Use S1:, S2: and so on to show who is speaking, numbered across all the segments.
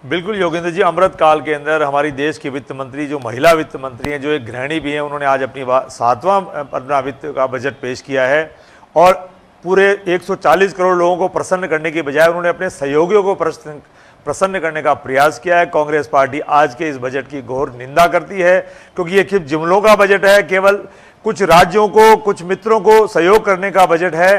S1: बिल्कुल योगेंद्र जी, अमृत काल के अंदर हमारी देश की वित्त मंत्री, जो महिला वित्त मंत्री हैं, जो एक गृहिणी भी हैं, उन्होंने आज अपनी 7वां अपना वित्त का बजट पेश किया है और पूरे 140 करोड़ लोगों को प्रसन्न करने की बजाय उन्होंने अपने सहयोगियों को प्रसन्न करने का प्रयास किया है। कांग्रेस पार्टी आज के इस बजट की घोर निंदा करती है, क्योंकि ये सिर्फ जुमलों का बजट है, केवल कुछ राज्यों को, कुछ मित्रों को सहयोग करने का बजट है।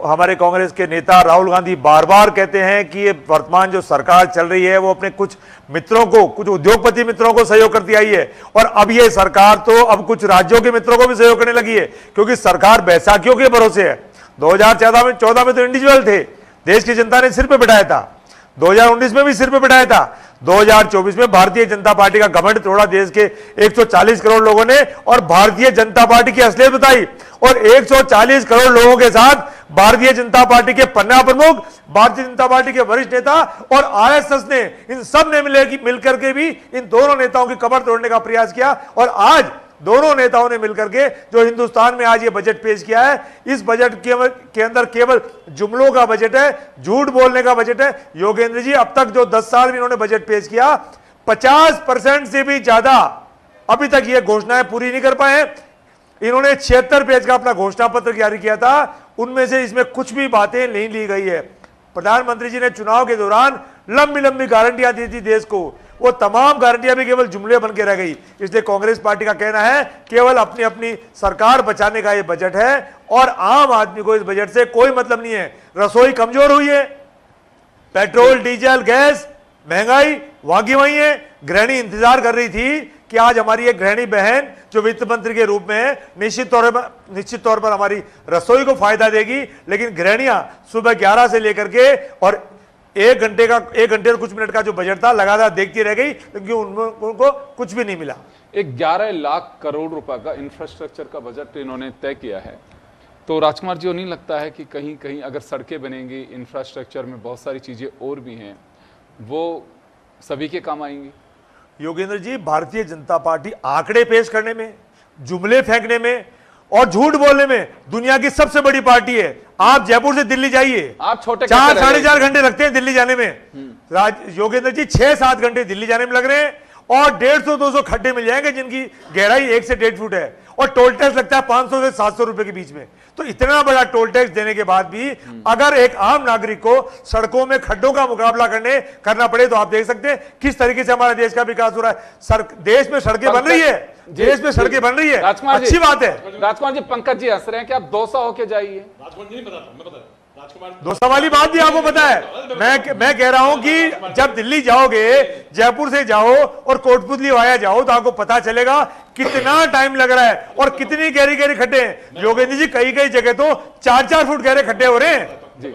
S1: हमारे कांग्रेस के नेता राहुल गांधी बार बार कहते हैं कि ये वर्तमान जो सरकार चल रही है वो अपने कुछ मित्रों को, कुछ उद्योगपति मित्रों को सहयोग करती आई है, और अब ये सरकार तो अब कुछ राज्यों के मित्रों को भी सहयोग करने लगी है, क्योंकि सरकार बैसाखियों के भरोसे है। 2014 में तो इंडिविजुअल थे, देश की जनता ने सिर पे बिठाया था, 2019 में भी सिर पे बिठाया था, 2024 में भारतीय जनता पार्टी का घमंड तोड़ा देश के 140 करोड़ लोगों ने, और भारतीय जनता पार्टी की असलियत बताई। और 140 करोड़ लोगों के साथ भारतीय जनता पार्टी के पन्ना प्रमुख, भारतीय जनता पार्टी के वरिष्ठ नेता और आरएसएस ने, इन सब ने मिलकर के भी इन दोनों नेताओं की कमर तोड़ने का प्रयास किया। और आज दोनों नेताओं ने मिलकर के जो हिंदुस्तान में आज ये बजट पेश किया है, इस बजट के अंदर केवल जुमलों का बजट है, झूठ बोलने का बजट है। योगेंद्र जी, अब तक जो 10 साल में इन्होंने बजट पेश किया, 50% से भी ज्यादा अभी तक ये घोषणाएं पूरी नहीं कर पाए। इन्होंने 76 पेज का अपना घोषणा पत्र जारी किया था, उनमें से इसमें कुछ भी बातें नहीं ली गई है। प्रधानमंत्री जी ने चुनाव के दौरान लंबी लंबी गारंटियां दी थी देश को, वो तमाम गारंटियां भी केवल जुमले बन के रह गई। इसलिए कांग्रेस पार्टी का कहना है केवल अपनी अपनी सरकार बचाने का ये बजट है, और आम आदमी को इस बजट से कोई मतलब नहीं है। रसोई कमजोर हुई है, पेट्रोल, डीजल, गैस, महंगाई वहां की वहीं है। गृहिणी इंतजार कर रही थी कि आज हमारी एक गृहिणी बहन जो वित्त मंत्री के रूप में है, निश्चित तौर पर हमारी रसोई को फायदा देगी, लेकिन गृहिणियां सुबह 11 से लेकर के और 1 घंटे और कुछ मिनट का जो बजट था लगातार देखती रह गई, क्योंकि उनको कुछ भी नहीं मिला।
S2: एक 11 लाख करोड़ रुपए का इंफ्रास्ट्रक्चर का बजट इन्होंने तय किया है, तो राजकुमार जी को नहीं लगता है कि कहीं कहीं अगर सड़कें बनेंगी, इंफ्रास्ट्रक्चर में बहुत सारी चीजें और भी हैं, वो सभी के काम आएंगी?
S1: योगेंद्र जी, भारतीय जनता पार्टी आंकड़े पेश करने में, जुमले फेंकने में और झूठ बोलने में दुनिया की सबसे बड़ी पार्टी है। आप जयपुर से दिल्ली जाइए,
S2: आप छोटे
S1: 4-4.5 घंटे लगते हैं दिल्ली जाने में। योगेंद्र जी 6-7 घंटे दिल्ली जाने में लग रहे हैं, और 150-200 खड्डे मिल जाएंगे जिनकी गहराई 1 से 1.5 फुट है, और टोल टैक्स लगता है 500 से 700 रुपए के बीच में। तो इतना बड़ा टोल टैक्स देने के बाद भी अगर एक आम नागरिक को सड़कों में खड्डों का मुकाबला करना पड़े, तो आप देख सकते हैं किस तरीके से हमारे देश का विकास हो रहा है। देश में सड़कें बन रही है, देश में सड़कें बन रही है, अच्छी बात है।
S2: राजकुमार जी, पंकज जी हंस रहे हैं कि आप 200 होके जाइए।
S1: दोस्तों वाली बात भी आपको पता है। मैं कह रहा हूं कि जब दिल्ली जाओगे, जयपुर से जाओ और कोटपुतली वाया जाओ, तो आपको पता चलेगा कितना टाइम लग रहा है और कितनी गहरी गहरी खड्डे हैं। योगेंद्र जी, कई कई जगह तो 4-4 फुट गहरे खड्डे हो रहे हैं।